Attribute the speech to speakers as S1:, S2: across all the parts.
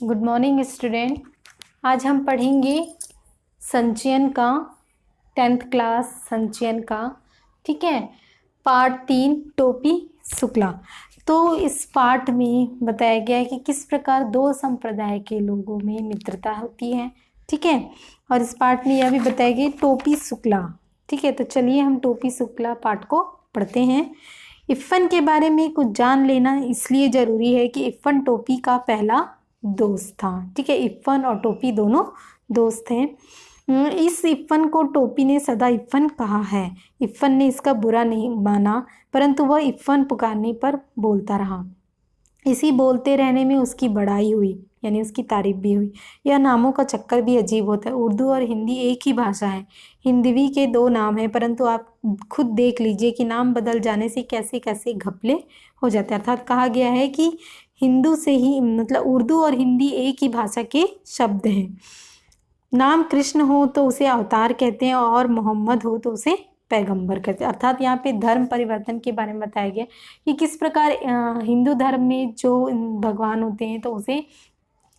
S1: Good morning student. आज हम पढ़ेंगे संचयन का 10th क्लास संचयन का, ठीक है। पार्ट 3 टोपी शुक्ला। तो इस पाठ में बताया गया है कि किस प्रकार दो संप्रदाय के लोगों में मित्रता होती है, ठीक है। और इस पाठ में यह भी बताया गया टोपी शुक्ला, ठीक है। तो चलिए हम टोपी शुक्ला पाठ को पढ़ते हैं। इफ़न के बारे में कुछ जान लेना इसलिए ज़रूरी है कि इफ़न टोपी का पहला दोस्त था, ठीक है। इफ़न और टोपी दोनों दोस्त हैं। इस इफ़न को टोपी ने सदा इफ़न कहा है। इफ़न ने इसका बुरा नहीं माना, परंतु वह इफ़न पुकारने पर बोलता रहा। इसी बोलते रहने में उसकी बड़ाई हुई, यानी उसकी तारीफ भी हुई। यह नामों का चक्कर भी अजीब होता है। उर्दू और हिंदी एक ही भाषा है। हिंदवी के दो नाम हैं, परंतु आप खुद देख लीजिए कि नाम बदल जाने से कैसे कैसे घपले हो जाते हैं। अर्थात कहा गया है कि हिंदू से ही मतलब उर्दू और हिंदी एक ही भाषा के शब्द हैं। नाम कृष्ण हो तो उसे अवतार कहते हैं और मोहम्मद हो तो उसे पैगंबर कहते हैं। अर्थात यहाँ पे धर्म परिवर्तन के बारे में बताया गया कि किस प्रकार हिंदू धर्म में जो भगवान होते हैं तो उसे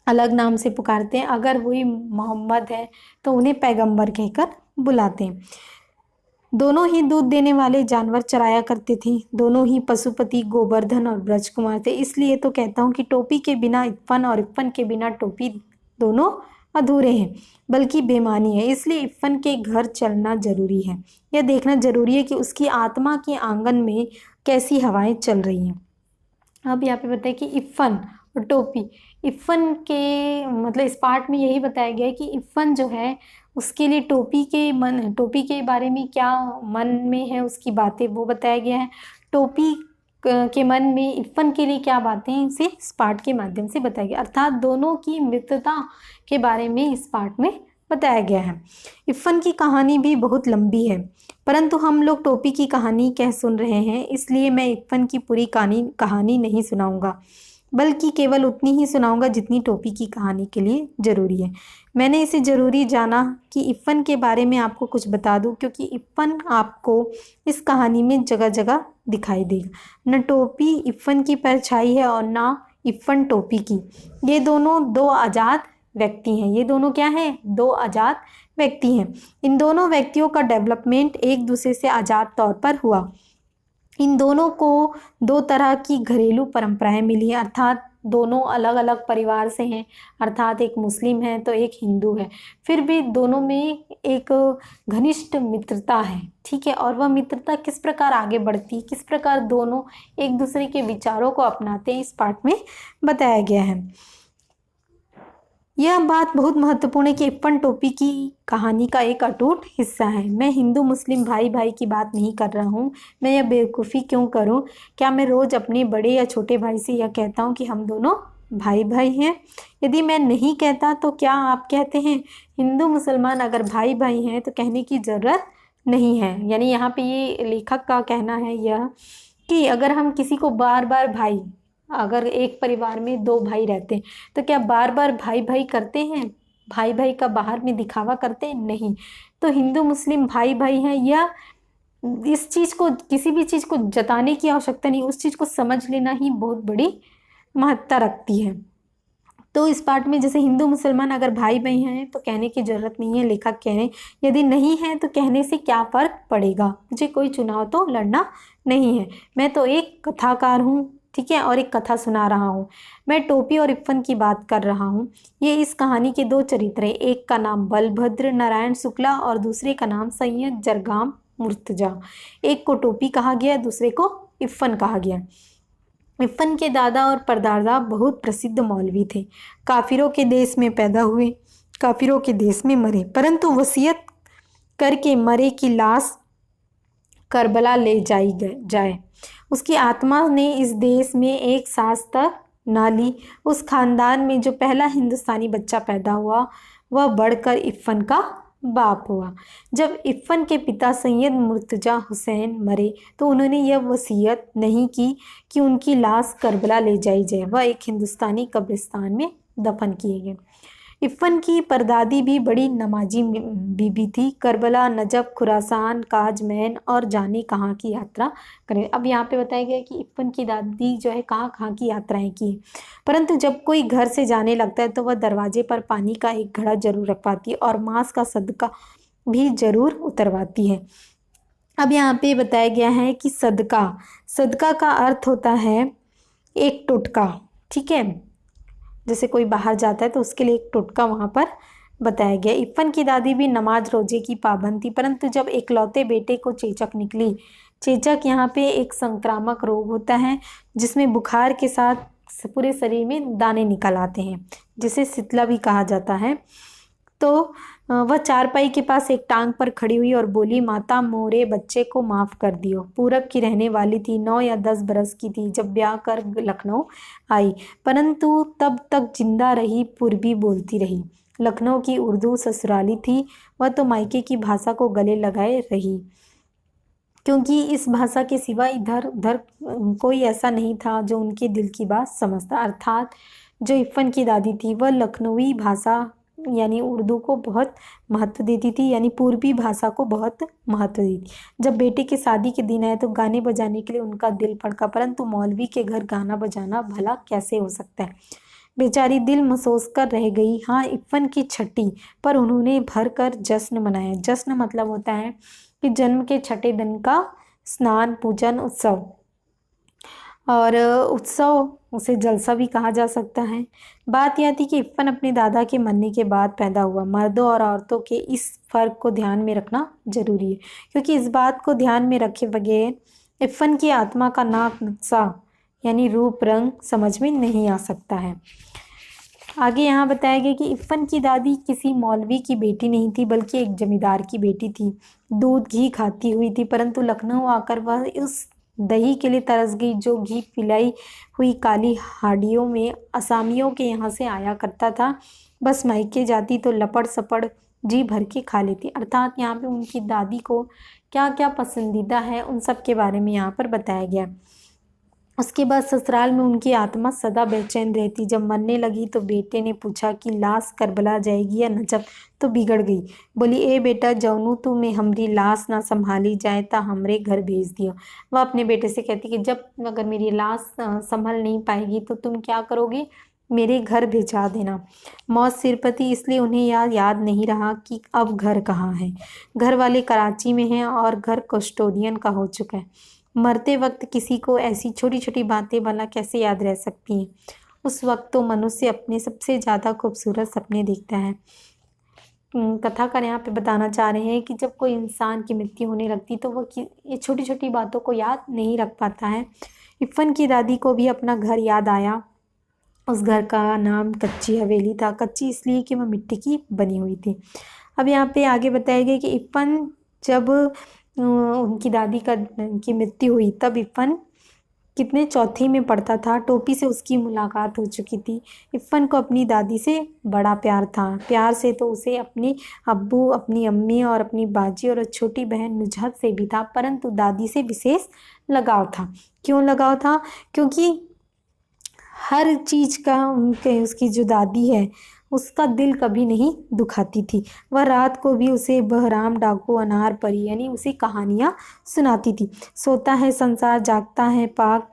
S1: अलग नाम से पुकारते हैं। अगर वही मोहम्मद है तो उन्हें पैगंबर कहकर बुलाते हैं। दोनों ही दूध देने वाले जानवर चराया करते थे। दोनों ही पशुपति गोवर्धन और ब्रज कुमार थे। इसलिए तो कहता हूँ कि टोपी के बिना इफ़न और इफ़न के बिना टोपी दोनों अधूरे हैं, बल्कि बेमानी है। इसलिए इफ़न के घर चलना जरूरी है। यह देखना जरूरी है कि उसकी आत्मा के आंगन में कैसी हवाएं चल रही हैं। अब यहाँ पे बताया कि इफ़न और टोपी। इफ़न के मतलब इस पार्ट में यही बताया गया है कि इफ़न जो है उसके लिए टोपी के बारे में क्या मन में है उसकी बातें वो बताया गया है। टोपी के मन में इफ़न के लिए क्या बातें हैं इसे इस पाठ के माध्यम से बताया गया। अर्थात दोनों की मित्रता के बारे में इस पाठ में बताया गया है। इफ़न की कहानी भी बहुत लंबी है, परंतु हम लोग टोपी की कहानी कह सुन रहे हैं, इसलिए मैं इफ़न की पूरी कहानी नहीं सुनाऊंगा, बल्कि केवल उतनी ही सुनाऊंगा जितनी टोपी की कहानी के लिए ज़रूरी है। मैंने इसे ज़रूरी जाना कि इफ़न के बारे में आपको कुछ बता दूं, क्योंकि इफ़न आपको इस कहानी में जगह जगह दिखाई देगा। न टोपी इफ़न की परछाई है और ना इफ़न टोपी की। ये दोनों दो आज़ाद व्यक्ति हैं। ये दोनों क्या हैं? दो आज़ाद व्यक्ति हैं। इन दोनों व्यक्तियों का डेवलपमेंट एक दूसरे से आज़ाद तौर पर हुआ। इन दोनों को दो तरह की घरेलू परंपराएं मिली हैं, अर्थात दोनों अलग अलग परिवार से हैं। अर्थात एक मुस्लिम है तो एक हिंदू है, फिर भी दोनों में एक घनिष्ठ मित्रता है, ठीक है। और वह मित्रता किस प्रकार आगे बढ़ती है, किस प्रकार दोनों एक दूसरे के विचारों को अपनाते हैं, इस पाठ में बताया गया है। यह बात बहुत महत्वपूर्ण है कि इफ़न टोपी की कहानी का एक अटूट हिस्सा है। मैं हिंदू मुस्लिम भाई भाई की बात नहीं कर रहा हूँ। मैं यह बेवकूफ़ी क्यों करूँ? क्या मैं रोज़ अपने बड़े या छोटे भाई से यह कहता हूँ कि हम दोनों भाई भाई हैं? यदि मैं नहीं कहता तो क्या आप कहते हैं? हिंदू मुसलमान अगर भाई भाई हैं तो कहने की ज़रूरत नहीं है। यानी यहाँ पे ये लेखक का कहना है यह कि अगर हम किसी को बार बार भाई, अगर एक परिवार में दो भाई रहते हैं तो क्या बार बार भाई भाई करते हैं? भाई भाई का बाहर में दिखावा करते हैं? नहीं। तो हिंदू मुस्लिम भाई भाई हैं, या इस चीज़ को, किसी भी चीज़ को जताने की आवश्यकता नहीं, उस चीज़ को समझ लेना ही बहुत बड़ी महत्ता रखती है। तो इस पाठ में जैसे हिंदू मुसलमान अगर भाई भाई हैं तो कहने की ज़रूरत नहीं है, लेखक कह रहे हैं। यदि नहीं है तो कहने से क्या फ़र्क पड़ेगा? मुझे कोई चुनाव तो लड़ना नहीं है। मैं तो एक कथाकार हूँ, ठीक है, और एक कथा सुना रहा हूँ। मैं टोपी और इफ़न की बात कर रहा हूँ। ये इस कहानी के दो चरित्र हैं। एक का नाम बलभद्र नारायण शुक्ला और दूसरे का नाम सैयद जरगाम मुर्तजा। एक को टोपी कहा गया, दूसरे को इफ़न कहा गया। इफ़न के दादा और परदादा बहुत प्रसिद्ध मौलवी थे। काफिरों के देश में पैदा हुए, काफिरों के देश में मरे, परंतु वसीयत करके मरे की लाश करबला ले जाए। उसकी आत्मा ने इस देश में एक सांस तक ना ली। उस खानदान में जो पहला हिंदुस्तानी बच्चा पैदा हुआ वह बढ़कर इफ़न का बाप हुआ। जब इफ़न के पिता सैयद मुर्तजा हुसैन मरे तो उन्होंने यह वसीयत नहीं की कि उनकी लाश करबला ले जाई जाए, वह एक हिंदुस्तानी कब्रिस्तान में दफन किए गए। इफ़न की परदादी भी बड़ी नमाजी बीबी थी। करबला, नजफ, खुरासान, काजमैन और जाने कहाँ की यात्रा करें। अब यहाँ पे बताया गया कि इफ़न की दादी जो है कहाँ कहाँ की यात्राएं की, परंतु जब कोई घर से जाने लगता है तो वह दरवाजे पर पानी का एक घड़ा जरूर रखवाती है और मांस का सदका भी जरूर उतरवाती है। अब यहाँ पे बताया गया है कि सदका, सदका का अर्थ होता है एक टोटका, ठीक है। जैसे कोई बाहर जाता है तो उसके लिए एक टोटका वहाँ पर बताया गया। इफ़न की दादी भी नमाज रोजे की पाबंद थी, परंतु जब एकलौते बेटे को चेचक निकली, चेचक यहाँ पे एक संक्रामक रोग होता है जिसमें बुखार के साथ पूरे शरीर में दाने निकल आते हैं, जिसे शीतला भी कहा जाता है। तो वह चारपाई के पास एक टांग पर खड़ी हुई और बोली, माता मोरे बच्चे को माफ़ कर दियो। पूरब की रहने वाली थी, 9 या 10 बरस की थी जब ब्याह कर लखनऊ आई, परंतु तब तक जिंदा रही, पूर्वी बोलती रही। लखनऊ की उर्दू ससुराली थी, वह तो मायके की भाषा को गले लगाए रही, क्योंकि इस भाषा के सिवा इधर उधर कोई ऐसा नहीं था जो उनके दिल की बात समझता। अर्थात जो इफ़न की दादी थी वह लखनवी भाषा यानी उर्दू को बहुत महत्व देती थी, यानी पूर्वी भाषा को बहुत महत्व दी थी। जब बेटे के शादी के दिन आए तो गाने बजाने के लिए उनका दिल फड़का, परंतु मौलवी के घर गाना बजाना भला कैसे हो सकता है। बेचारी दिल महसूस कर रह गई। हाँ, इफ़न की छठी पर उन्होंने भर कर जश्न मनाया। जश्न मतलब होता है कि जन्म के छठे दिन का स्नान, पूजन, उत्सव, और उत्सव उसे जलसा भी कहा जा सकता है। बात यह थी कि इफ़न अपने दादा के मरने के बाद पैदा हुआ। मर्दों और औरतों के इस फ़र्क को ध्यान में रखना जरूरी है, क्योंकि इस बात को ध्यान में रखे बगैर इफ़न की आत्मा का नाक नक्शा यानी रूप रंग समझ में नहीं आ सकता है। आगे यहाँ बताया गया कि इफ़न की दादी किसी मौलवी की बेटी नहीं थी, बल्कि एक जमींदार की बेटी थी। दूध घी खाती हुई थी, परंतु लखनऊ आकर वह उस दही के लिए तरस गई जो घी पिलाई हुई काली हाड़ियों में असामियों के यहाँ से आया करता था। बस मायके जाती तो लपड़ सपड़ जी भर के खा लेती। अर्थात यहाँ पे उनकी दादी को क्या क्या पसंदीदा है उन सब के बारे में यहाँ पर बताया गया। उसके बाद ससुराल में उनकी आत्मा सदा बेचैन रहती। जब मरने लगी तो बेटे ने पूछा कि लाश करबला जाएगी या नजफ, तो बिगड़ गई। बोली, ए बेटा, जौनू तू में हमरी लाश ना संभाली जाए ता हमरे घर भेज दियो। वह अपने बेटे से कहती कि जब अगर मेरी लाश संभल नहीं पाएगी तो तुम क्या करोगे, मेरे घर भेजा देना। मौत सिर पर थी, इसलिए उन्हें याद नहीं रहा कि अब घर कहाँ है। घर वाले कराची में हैं और घर कस्टोडियन का हो चुका है। मरते वक्त किसी को ऐसी छोटी छोटी बातें भला कैसे याद रह सकती हैं। उस वक्त तो मनुष्य अपने सबसे ज़्यादा खूबसूरत सपने देखता है। कथाकार यहाँ पे बताना चाह रहे हैं कि जब कोई इंसान की मृत्यु होने लगती तो वह ये छोटी छोटी बातों को याद नहीं रख पाता है। इफ़न की दादी को भी अपना घर याद आया। उस घर का नाम कच्ची हवेली था। कच्ची इसलिए कि वह मिट्टी की बनी हुई थी। अब यहाँ पे आगे बताया गया कि इफ़न जब उनकी दादी की मृत्यु हुई तब इफ़न कितने चौथी में पढ़ता था। टोपी से उसकी मुलाकात हो चुकी थी। इफ़न को अपनी दादी से बड़ा प्यार था। प्यार से तो उसे अपने अब्बू, अपनी अम्मी और अपनी बाजी और छोटी बहन नुजहत से भी था, परंतु दादी से विशेष लगाव था। क्यों लगाव था? क्योंकि हर चीज़ का उसकी जो दादी है उसका दिल कभी नहीं दुखाती थी। वह रात को भी उसे बहराम, डाकू, अनार परी यानी उसे कहानियाँ सुनाती थी। सोता है संसार, जागता है पाक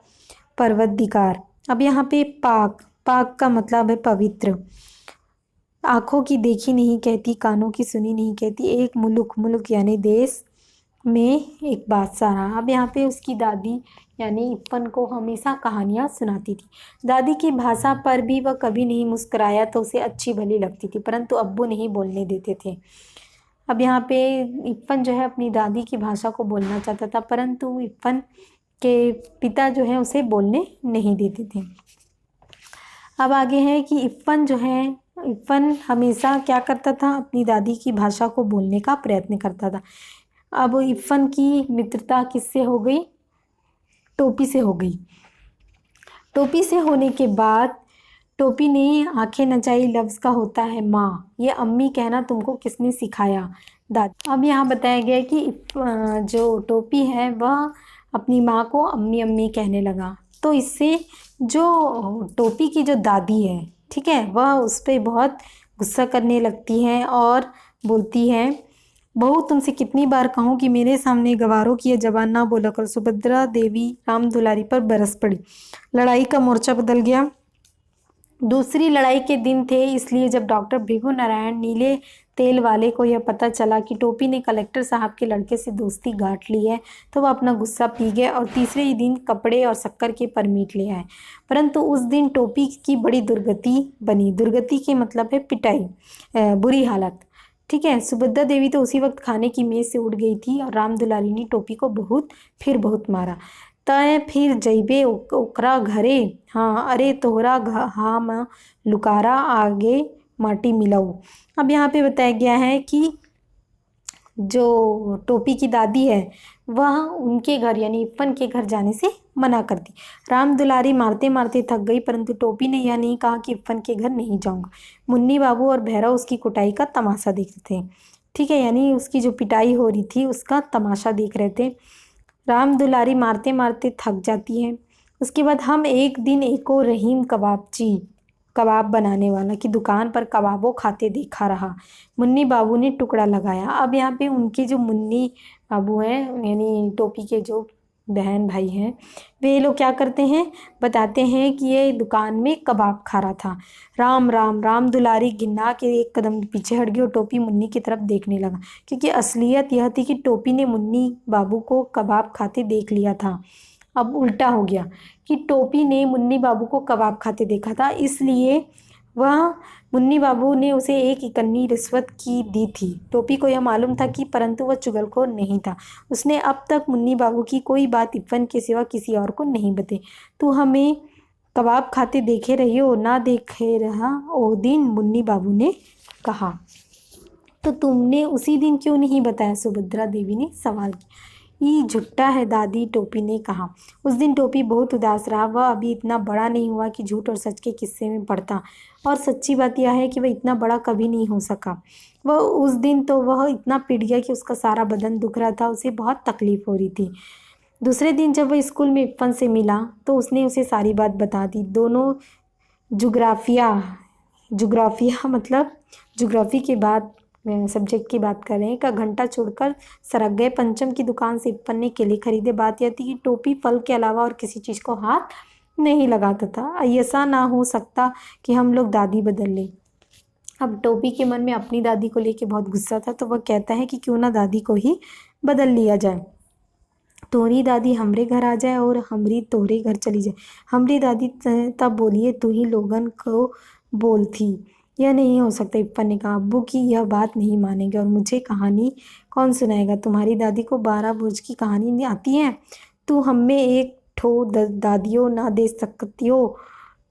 S1: परवरदिगार। अब यहाँ पे पाक, पाक का मतलब है पवित्र। आँखों की देखी नहीं कहती, कानों की सुनी नहीं कहती। एक मुल्क, मुल्क यानी देश में एक बादशाह रहा। अब यहाँ पे उसकी दादी यानी इफ़न को हमेशा कहानियाँ सुनाती थी। दादी की भाषा पर भी वह कभी नहीं मुस्कुराया तो उसे अच्छी भली लगती थी, परंतु अब्बू नहीं बोलने देते थे। अब यहाँ पे इफ़न जो है अपनी दादी की भाषा को बोलना चाहता था, परंतु इफ़न के पिता जो है उसे बोलने नहीं देते थे। अब आगे है कि इफ़न जो है, इफ़न हमेशा क्या करता था, अपनी दादी की भाषा को बोलने का प्रयत्न करता था। अब इफ़न की मित्रता किससे हो गई? टोपी से हो गई। टोपी से होने के बाद टोपी ने आंखें नचाई। लफ्ज़ का होता है माँ। ये अम्मी कहना तुमको किसने सिखाया? दादी। अब यहाँ बताया गया कि जो टोपी है वह अपनी माँ को अम्मी अम्मी कहने लगा। तो इससे जो टोपी की जो दादी है, ठीक है, वह उस पर बहुत गुस्सा करने लगती है और बोलती है, बहू तुमसे कितनी बार कहूँ कि मेरे सामने गवारों की यह जबान ना बोला कर। सुभद्रा देवी राम दुलारी पर बरस पड़ी। लड़ाई का मोर्चा बदल गया। दूसरी लड़ाई के दिन थे, इसलिए जब डॉक्टर भृगु नारायण नीले तेल वाले को यह पता चला कि टोपी ने कलेक्टर साहब के लड़के से दोस्ती गांठ ली है, तो वह अपना गुस्सा पी गए और तीसरे ही दिन कपड़े और शक्कर के परमीट ले आए। परंतु उस दिन टोपी की बड़ी दुर्गति बनी। दुर्गति के मतलब है पिटाई, बुरी हालत। ठीक है। सुभद्रा देवी तो उसी वक्त खाने की मेज से उठ गई थी और राम दुलारी ने टोपी को बहुत मारा। तय फिर जइबे ओकरा घरे, हाँ अरे तोहरा हम लुकारा आगे माटी मिलाऊ। अब यहाँ पे बताया गया है कि जो टोपी की दादी है वह उनके घर यानी इफ्फन के घर जाने से मना कर दी। राम दुलारी मारते मारते थक गई, परंतु टोपी ने यह नहीं कहा कि इफ्फन के घर नहीं जाऊंगा। मुन्नी बाबू और भैरव उसकी कुटाई का तमाशा देख रहे थे। ठीक है, यानी उसकी जो पिटाई हो रही थी उसका तमाशा देख रहे थे। राम दुलारी मारते मारते थक जाती है। उसके बाद हम एक दिन एक और रहीम कबाबची, कबाब बनाने वाला की दुकान पर कबाबों खाते देखा रहा। मुन्नी बाबू ने टुकड़ा लगाया। अब यहाँ पे उनके जो मुन्नी बाबू हैं यानी टोपी के जो बहन भाई हैं, वे लोग क्या करते हैं, बताते हैं कि ये दुकान में कबाब खा रहा था। राम राम राम दुलारी गिन्ना के एक कदम पीछे हट गई और टोपी मुन्नी की तरफ देखने लगा, क्योंकि असलियत यह थी कि टोपी ने मुन्नी बाबू को कबाब खाते देख लिया था। अब उल्टा हो गया कि टोपी ने मुन्नी बाबू को कबाब खाते देखा था, इसलिए वह मुन्नी बाबू ने उसे एक इकन्नी रिश्वत की दी थी। टोपी को यह मालूम था कि परंतु वह चुगलखोर नहीं था। उसने अब तक मुन्नी बाबू की कोई बात इफ्फन के सिवा किसी और को नहीं बताई। तू हमें कबाब खाते देखे रही हो ना देखे रहा ओ दिन, मुन्नी बाबू ने कहा। तो तुमने उसी दिन क्यों नहीं बताया, सुभद्रा देवी ने सवाल किया। ये झुट्टा है दादी, टोपी ने कहा। उस दिन टोपी बहुत उदास रहा। वह अभी इतना बड़ा नहीं हुआ कि झूठ और सच के किस्से में पड़ता, और सच्ची बात यह है कि वह इतना बड़ा कभी नहीं हो सका। वह उस दिन तो वह इतना पिट गया कि उसका सारा बदन दुख रहा था, उसे बहुत तकलीफ हो रही थी। दूसरे दिन जब वह स्कूल में इफ्फन से मिला तो उसने उसे सारी बात बता दी। दोनों जुग्राफिया मतलब जुग्राफी के बाद सब्जेक्ट की बात कर रहे हैं, का घंटा छोड़कर सरक गए। पंचम की दुकान से इफ्फन ने केले खरीदे। बात यह थी कि टोपी फल के अलावा और किसी चीज़ को हाथ नहीं लगाता था। ऐसा ना हो सकता कि हम लोग दादी बदल लें। अब टोपी के मन में अपनी दादी को लेके बहुत गुस्सा था, तो वह कहता है कि क्यों ना दादी को ही बदल लिया जाए। तोहरी दादी हमरे घर आ जाए और हमरी तोहरे घर चली जाए। हमरी दादी तब बोलिए तू ही लोगन को बोल थी। यह नहीं हो सकता, इफ्फन ने कहा। अब्बू की यह बात नहीं मानेंगे और मुझे कहानी कौन सुनाएगा। तुम्हारी दादी को 12 बुर्ज की कहानी नहीं आती है। तू हमें एक ठो दादियों ना दे सकती हो।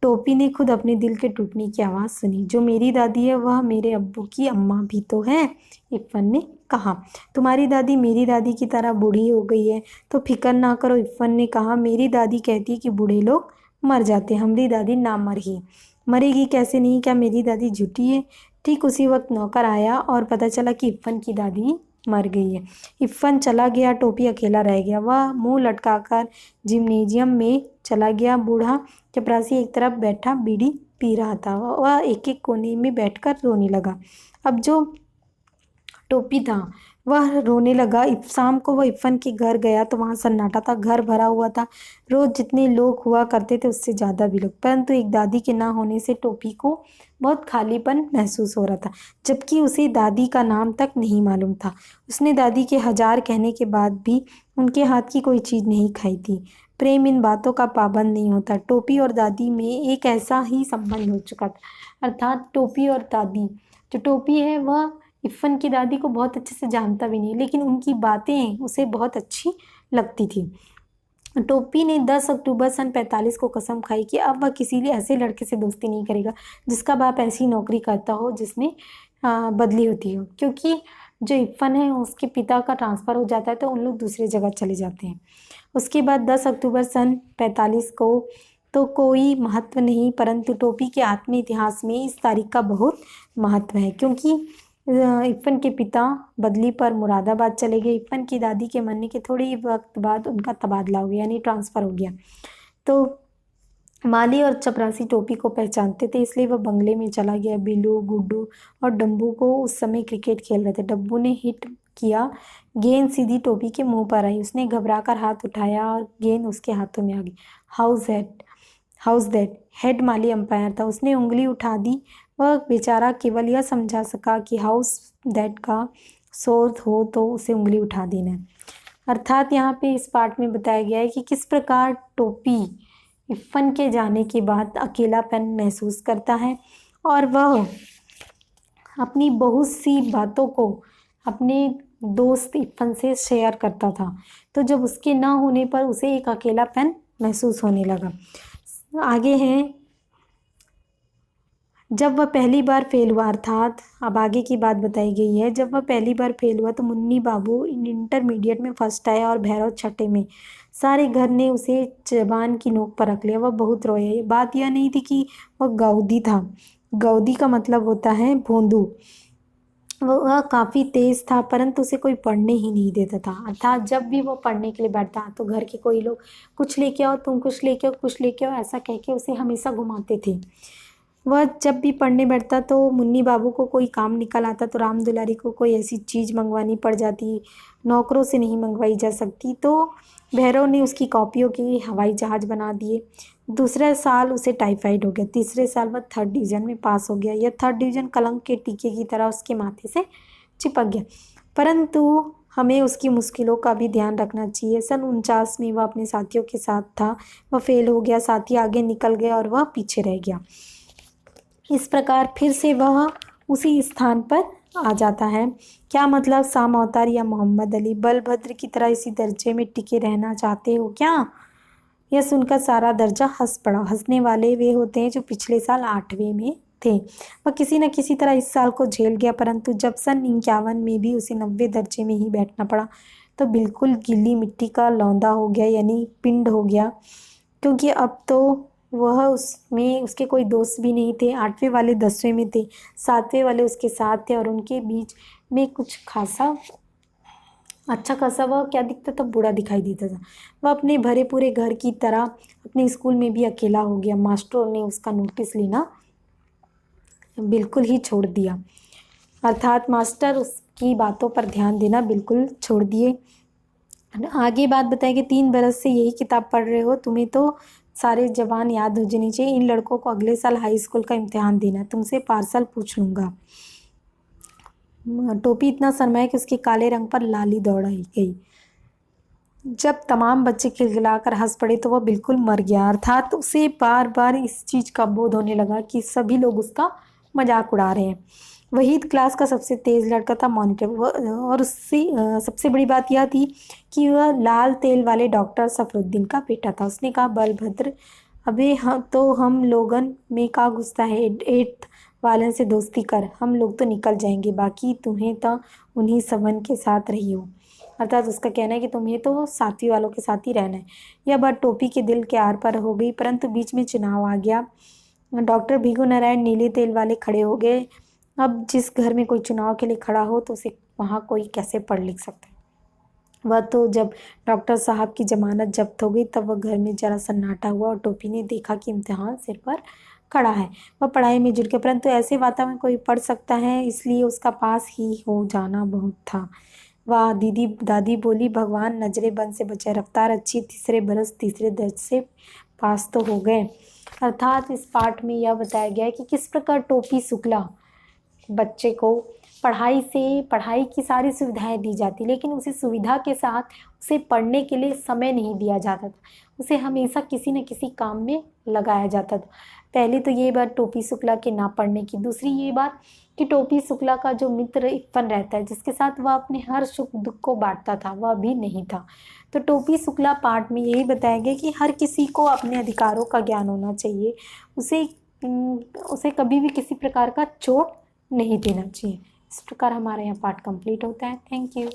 S1: टोपी ने खुद अपने दिल के टूटने की आवाज़ सुनी। जो मेरी दादी है वह मेरे अब्बू की अम्मा भी तो है, इफ्फन ने कहा। तुम्हारी दादी मेरी दादी की तरह बूढ़ी हो गई है, तो फिक्र ना करो, इफ्फन ने कहा। मेरी दादी कहती है कि बूढ़े लोग मर जाते, हमारी दादी ना मरी। मरेगी कैसे नहीं, क्या मेरी दादी झूठी है। ठीक उसी वक्त नौकर आया और पता चला कि इफ्फन की दादी मर गई है। इफ्फन चला गया, टोपी अकेला रह गया। वह मुंह लटकाकर जिम्नेजियम में चला गया। बूढ़ा चपरासी एक तरफ बैठा बीड़ी पी रहा था। वह एक एक कोने में बैठकर रोने लगा। अब जो टोपी था वह रोने लगा। शाम को वह इफ्फन के घर गया तो वहाँ सन्नाटा था। घर भरा हुआ था। रोज जितने लोग हुआ करते थे उससे ज़्यादा भी लोग, परंतु एक दादी के ना होने से टोपी को बहुत खालीपन महसूस हो रहा था, जबकि उसे दादी का नाम तक नहीं मालूम था। उसने दादी के 1000 कहने के बाद भी उनके हाथ की कोई चीज़ नहीं खाई थी। प्रेम इन बातों का पाबंद नहीं होता। टोपी और दादी में एक ऐसा ही संबंध हो चुका था, अर्थात टोपी और दादी। जो टोपी है वह इफ्फन की दादी को बहुत अच्छे से जानता भी नहीं, लेकिन उनकी बातें उसे बहुत अच्छी लगती थी। टोपी ने 10 अक्टूबर सन 45 को कसम खाई कि अब वह किसी ऐसे लड़के से दोस्ती नहीं करेगा जिसका बाप ऐसी नौकरी करता हो जिसमें बदली होती हो, क्योंकि जो इफ्फन है उसके पिता का ट्रांसफ़र हो जाता है तो उन लोग दूसरी जगह चले जाते हैं। उसके बाद 10 अक्टूबर सन 45 को तो कोई महत्व नहीं, परंतु टोपी के आत्मीय इतिहास में इस तारीख का बहुत महत्व है, क्योंकि इफ्फन के पिता बदली पर मुरादाबाद चले गए। इफ्फन की दादी के मरने के थोड़ी वक्त बाद उनका तबादला हो गया, यानी ट्रांसफ़र हो गया। तो माली और चपरासी टोपी को पहचानते थे, इसलिए वह बंगले में चला गया। बिल्लू, गुड्डू और डब्बू को उस समय क्रिकेट खेल रहे थे। डब्बू ने हिट किया, गेंद सीधी टोपी के मुंह पर आई। उसने घबराकर हाथ उठाया और गेंद उसके हाथों में आ गई। House that. Head Mali umpire था, उसने उंगली उठा दी। वह बेचारा केवल यह समझा सका कि हाउस दैट का शोर हो तो उसे उंगली उठा देना है। अर्थात यहाँ पे इस पार्ट में बताया गया है कि किस प्रकार टोपी इफ़न के जाने के बाद अकेलापन महसूस करता है और वह अपनी बहुत सी बातों को अपने दोस्त इफ़न से शेयर करता था। तो जब उसके ना होने पर उसे एक अकेलापन महसूस होने लगा। आगे हैं, जब वह पहली बार फेल हुआ, अर्थात अब आगे की बात बताई गई है। जब वह पहली बार फेल हुआ तो मुन्नी बाबू इंटरमीडिएट में फर्स्ट आया और भैरव छठे में। सारे घर ने उसे जबान की नोक पर रख लिया। वह बहुत रोया। बात यह नहीं थी कि वह गौदी था। गौदी का मतलब होता है भोंदू। वह काफ़ी तेज था, परंतु उसे कोई पढ़ने ही नहीं देता था। अर्थात जब भी वो पढ़ने के लिए बैठता तो घर के कोई लोग कुछ लेके आओ, तुम कुछ लेके आओ, कुछ लेके आओ, ऐसा कह के उसे हमेशा घुमाते थे। वह जब भी पढ़ने बैठता तो मुन्नी बाबू को कोई काम निकल आता तो राम दुलारी को कोई ऐसी चीज़ मंगवानी पड़ जाती, नौकरों से नहीं मंगवाई जा सकती, तो भैरव ने उसकी कॉपियों के हवाई जहाज़ बना दिए। दूसरे साल उसे टाइफाइड हो गया। तीसरे साल वह 3rd डिवीज़न में पास हो गया। यह 3rd डिवीज़न कलंक के टीके की तरह उसके माथे से चिपक गया। परंतु हमें उसकी मुश्किलों का भी ध्यान रखना चाहिए। सन 49 में वह अपने साथियों के साथ था। वह फेल हो गया, साथी आगे निकल गए और वह पीछे रह गया। इस प्रकार फिर से वह उसी स्थान पर आ जाता है। क्या मतलब, शाम अवतार या मोहम्मद अली बलभद्र की तरह इसी दर्जे में टिके रहना चाहते हो क्या? यह सुनकर सारा दर्जा हंस पड़ा। हंसने वाले वे होते हैं जो पिछले साल 8वें में थे। वह किसी न किसी तरह इस साल को झेल गया, परंतु जब सन 51 में भी उसे 90 दर्जे में ही बैठना पड़ा तो बिल्कुल गीली मिट्टी का लौंदा हो गया, यानी पिंड हो गया, क्योंकि अब तो वह उसमें उसके कोई दोस्त भी नहीं थे। 8वें वाले 10वें में थे, 7वें वाले उसके साथ थे और उनके बीच में कुछ खासा अच्छा खासा वह क्या दिखता था, बूढ़ा दिखाई देता था। वह अपने भरे पूरे घर की तरह अपने स्कूल में भी अकेला हो गया। मास्टरों ने उसका नोटिस लेना बिल्कुल ही छोड़ दिया, अर्थात मास्टर उसकी बातों पर ध्यान देना बिल्कुल छोड़ दिए। आगे बात बताएं कि 3 बरस से यही किताब पढ़ रहे हो, तुम्हें तो सारे जबान याद हो जानी चाहिए। इन लड़कों को अगले साल हाई स्कूल का इम्तिहान देना है, तुमसे पार्सल पूछ लूँगा। टोपी इतना शर्माया कि उसके काले रंग पर लाली दौड़ आई गई। जब तमाम बच्चे खिलखिलाकर हंस पड़े तो वह बिल्कुल मर गया, अर्थात उसे बार बार इस चीज़ का बोध होने लगा कि सभी लोग उसका मजाक उड़ा रहे हैं। वहीद क्लास का सबसे तेज़ लड़का था, मॉनिटर। और उससे सबसे बड़ी बात यह थी कि वह लाल तेल वाले डॉक्टर सफरुद्दीन का बेटा था। उसने कहा, बलभद्र, अबे हम लोगन में का गुस्सा है, 8th वालन से दोस्ती कर, हम लोग तो निकल जाएंगे, बाकी तुम्हें तो उन्हीं सबन के साथ रही हो। अर्थात उसका कहना है कि तुम्हें तो 7वीं वालों के साथ ही रहना है। यह बात टोपी के दिल के आर पार हो गई, परंतु बीच में चुनाव आ गया। डॉक्टर भीगू नारायण नीले तेल वाले खड़े हो गए। अब जिस घर में कोई चुनाव के लिए खड़ा हो तो उसे वहाँ कोई कैसे पढ़ लिख सकता है। वह तो जब डॉक्टर साहब की जमानत जब्त हो गई तब वह घर में जरा सन्नाटा हुआ और टोपी ने देखा कि इम्तिहान सिर पर खड़ा है। वह पढ़ाई में जुट गया, परंतु ऐसे वातावरण कोई पढ़ सकता है, इसलिए उसका पास ही हो जाना बहुत था। वाह दीदी, दादी बोली, भगवान नजरें बंद से बचाए, रफ्तार अच्छी, तीसरे बरस तीसरे दर्ज से पास तो हो गए। अर्थात इस पाठ में यह बताया गया है कि किस प्रकार टोपी शुक्ला बच्चे को पढ़ाई की सारी सुविधाएं दी जाती, लेकिन उसी सुविधा के साथ उसे पढ़ने के लिए समय नहीं दिया जाता था। उसे हमेशा किसी न किसी काम में लगाया जाता था। पहली तो ये बात टोपी शुक्ला के ना पढ़ने की। दूसरी ये बात कि टोपी शुक्ला का जो मित्र इफ़न रहता है, जिसके साथ वह अपने हर सुख दुख को बांटता था, वह भी नहीं था। तो टोपी शुक्ला पाठ में यही बताया गया कि हर किसी को अपने अधिकारों का ज्ञान होना चाहिए। उसे कभी भी किसी प्रकार का चोट नहीं देना चाहिए। इस प्रकार हमारा यहाँ पाठ कंप्लीट होता है। Thank you.